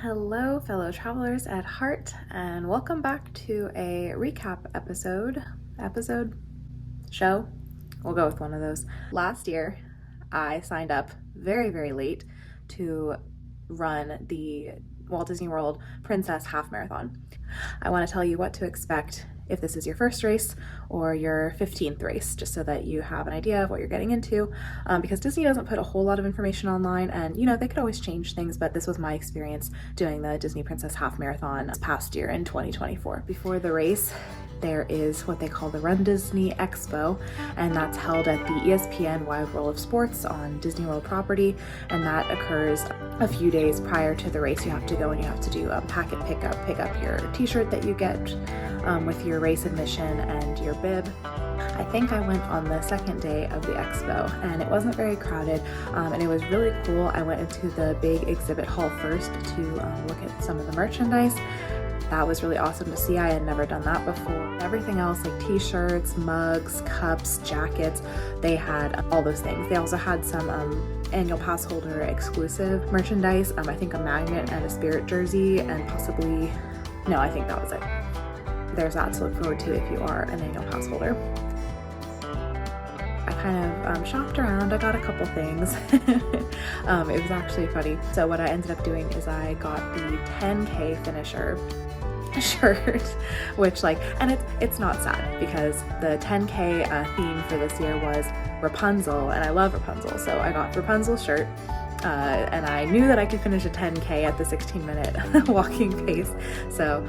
Hello, fellow travelers at heart, and welcome back to a recap show. We'll go with one of those. Last year, I signed up very late to run the Walt Disney World Princess Half Marathon. I want to tell you what to expect if this is your first race or your 15th race, just so that you have an idea of what you're getting into, because Disney doesn't put a whole lot of information online, and they could always change things, but this was my experience doing the Disney Princess Half Marathon this past year in 2024. Before the race, there is what they call the RunDisney Expo, and that's held at the ESPN Wide World of Sports on Disney World property, and that occurs a few days prior to the race. You have to go and you have to do a packet pickup, pick up your t-shirt that you get with your race admission and your bib. I think I went on the second day of the expo, and it wasn't very crowded, and it was really cool. I went into the big exhibit hall first to look at some of the merchandise. That was really awesome to see. I had never done that before. Everything else, like t-shirts, mugs, cups, jackets, they had all those things. They also had some annual pass holder exclusive merchandise. I think a magnet and a Spirit jersey, and possibly, no, I think that was it. There's that to look forward to if you are an annual pass holder. I kind of shopped around. I got a couple things. It was actually funny. So what I ended up doing is I got the 10K finisher shirt, which and it's not sad, because the 10K theme for this year was Rapunzel, and I love Rapunzel, so I got Rapunzel's shirt. And I knew that I could finish a 10K at the 16-minute walking pace, so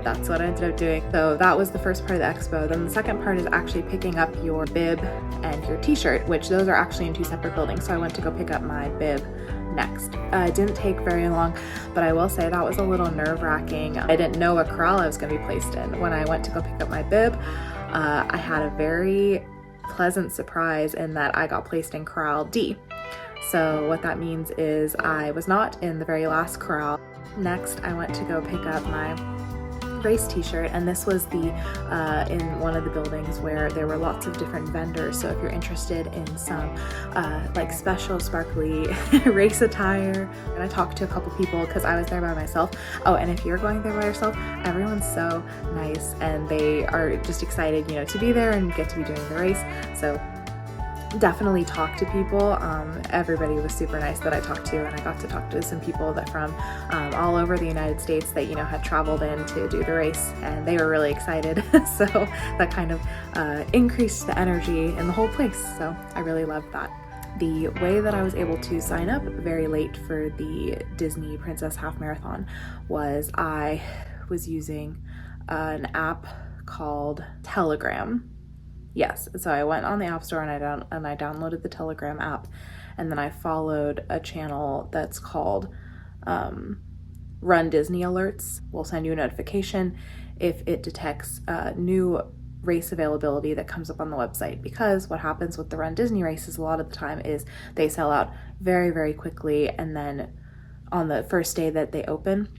that's what I ended up doing. So that was the first part of the expo. Then the second part is actually picking up your bib and your t-shirt, which those are actually in two separate buildings, so I went to go pick up my bib next. It didn't take very long, but I will say that was a little nerve-wracking. I didn't know what corral I was going to be placed in. When I went to go pick up my bib, I had a very pleasant surprise in that I got placed in corral D. So what that means is I was not in the very last corral. Next, I went to go pick up my race t-shirt, and this was the in one of the buildings where there were lots of different vendors. So if you're interested in some special sparkly race attire, and I talked to a couple people because I was there by myself. Oh, and if you're going there by yourself, everyone's so nice, and they are just excited, to be there and get to be doing the race. So definitely talk to people. Everybody was super nice that I talked to, and I got to talk to some people that from all over the United States that had traveled in to do the race, and they were really excited. So that kind of increased the energy in the whole place, so I really loved that. The way that I was able to sign up very late for the Disney Princess Half Marathon was I was using an app called Telegram. Yes, so I went on the App Store and I downloaded the Telegram app, and then I followed a channel that's called Run Disney Alerts. Will send you a notification if it detects new race availability that comes up on the website, because what happens with the Run Disney races a lot of the time is they sell out very quickly, and then on the first day that they open,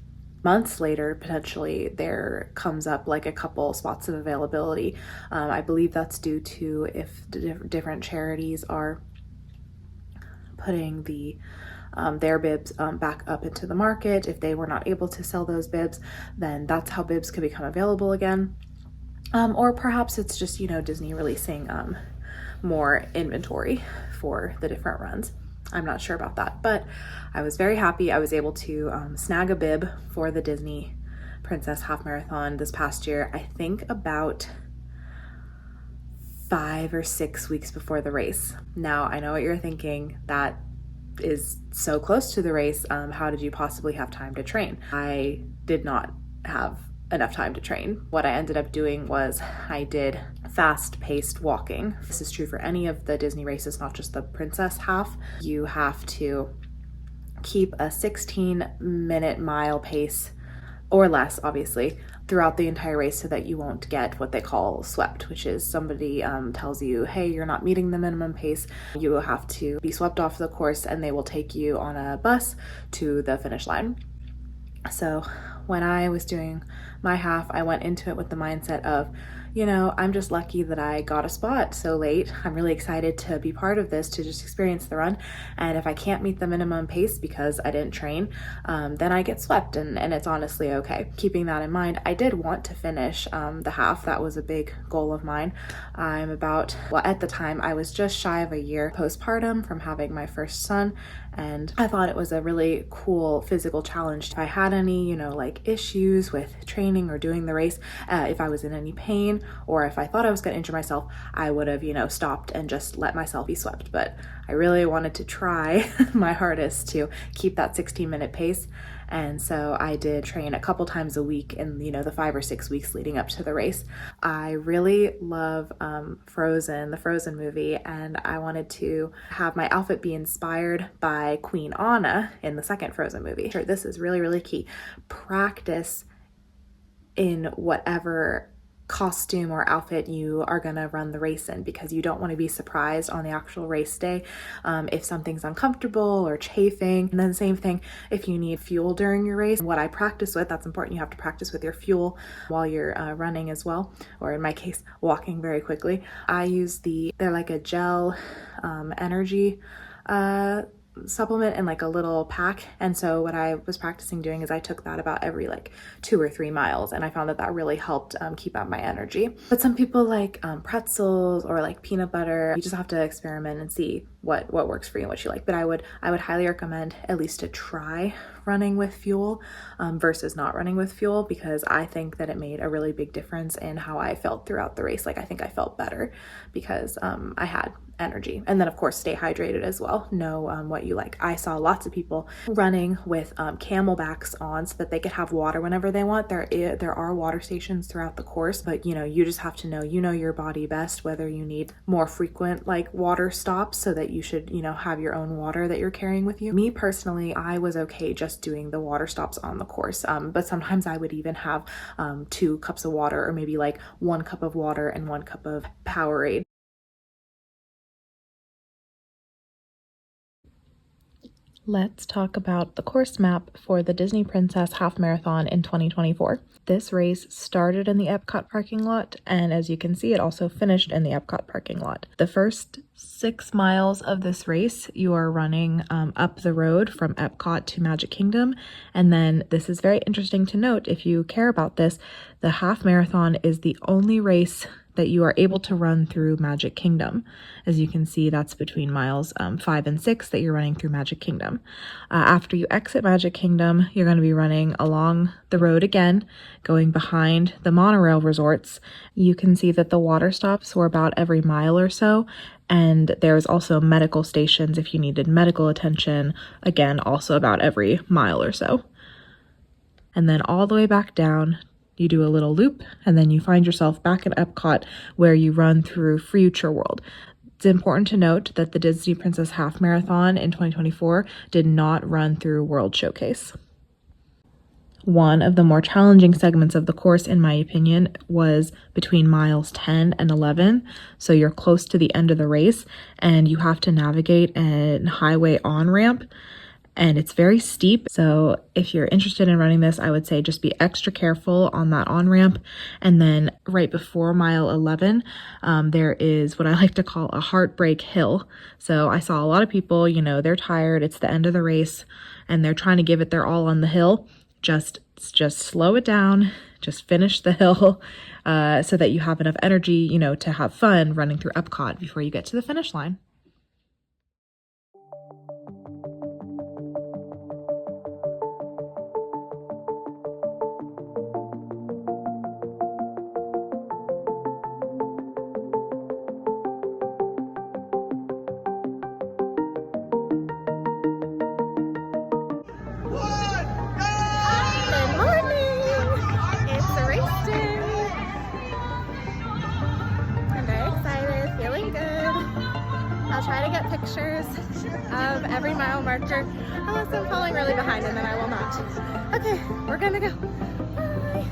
months later, potentially, there comes up a couple spots of availability. I believe that's due to if different charities are putting their bibs back up into the market. If they were not able to sell those bibs, then that's how bibs could become available again. Or perhaps it's just, Disney releasing more inventory for the different runs. I'm not sure about that, but I was very happy. I was able to snag a bib for the Disney Princess Half Marathon this past year, I think about 5 or 6 weeks before the race. Now, I know what you're thinking. That is so close to the race. How did you possibly have time to train? I did not have enough time to train. What I ended up doing was I did fast-paced walking. This is true for any of the Disney races, not just the Princess Half. You have to keep a 16-minute mile pace or less, obviously, throughout the entire race, so that you won't get what they call swept, which is somebody tells you, hey, you're not meeting the minimum pace. You will have to be swept off the course, and they will take you on a bus to the finish line. So when I was doing my half, I went into it with the mindset of, you know, I'm just lucky that I got a spot so late. I'm really excited to be part of this, to just experience the run. And if I can't meet the minimum pace because I didn't train, then I get swept, and it's honestly okay. Keeping that in mind, I did want to finish the half. That was a big goal of mine. I'm about, well, at the time, I was just shy of a year postpartum from having my first son, and I thought it was a really cool physical challenge. If I had any, you know, like issues with training or doing the race, if I was in any pain, or if I thought I was going to injure myself, I would have, you know, stopped and just let myself be swept. But I really wanted to try my hardest to keep that 16-minute pace. And so I did train a couple times a week in, you know, the 5 or 6 weeks leading up to the race. I really love Frozen, the Frozen movie, and I wanted to have my outfit be inspired by Queen Anna in the second Frozen movie. Sure, this is really, really key. Practice in whatever costume or outfit you are gonna run the race in, because you don't want to be surprised on the actual race day if something's uncomfortable or chafing. And then same thing if you need fuel during your race. What I practice with, that's important, you have to practice with your fuel while you're running as well, or in my case walking very quickly. I use they're like a gel energy supplement in like a little pack, and so what I was practicing doing is I took that about every like 2 or 3 miles, and I found that really helped keep up my energy. But some people like pretzels or like peanut butter. You just have to experiment and see what works for you and what you like. But I would highly recommend at least to try running with fuel versus not running with fuel, because I think that it made a really big difference in how I felt throughout the race. Like I think I felt better because I had energy. And then of course stay hydrated as well. Know what you like. I saw lots of people running with camelbacks on so that they could have water whenever they want. There are water stations throughout the course, but you know, you just have to know, you know, your body best, whether you need more frequent like water stops, so that you should, you know, have your own water that you're carrying with you. Me personally, I was okay just doing the water stops on the course, but sometimes I would even have 2 cups of water, or maybe like 1 cup of water and 1 cup of Powerade. Let's talk about the course map for the Disney Princess Half Marathon in 2024. This race started in the Epcot parking lot, and as you can see, it also finished in the Epcot parking lot. The first 6 miles of this race, you are running up the road from Epcot to Magic Kingdom, and then this is very interesting to note if you care about this, the half marathon is the only race that you are able to run through Magic Kingdom. As you can see, that's between miles 5 and 6 that you're running through Magic Kingdom. After you exit Magic Kingdom, you're going to be running along the road again, going behind the monorail resorts. You can see that the water stops were about every mile or so, and there's also medical stations if you needed medical attention, again, also about every mile or so. And then all the way back down, you do a little loop, and then you find yourself back at Epcot, where you run through Future World. It's important to note that the Disney Princess Half Marathon in 2024 did not run through World Showcase. One of the more challenging segments of the course, in my opinion, was between miles 10 and 11. So you're close to the end of the race, and you have to navigate a highway on-ramp, and it's very steep. So if you're interested in running this, I would say just be extra careful on that on-ramp. And then right before mile 11, there is what I like to call a heartbreak hill. So I saw a lot of people, you know, they're tired, it's the end of the race, and they're trying to give it their all on the hill. Just slow it down, just finish the hill so that you have enough energy, you know, to have fun running through Epcot before you get to the finish line. I'll try to get pictures of every mile marker, unless I'm falling really behind, and then I will not. Okay, we're gonna go. Bye.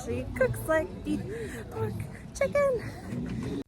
She cooks like beef, pork, chicken.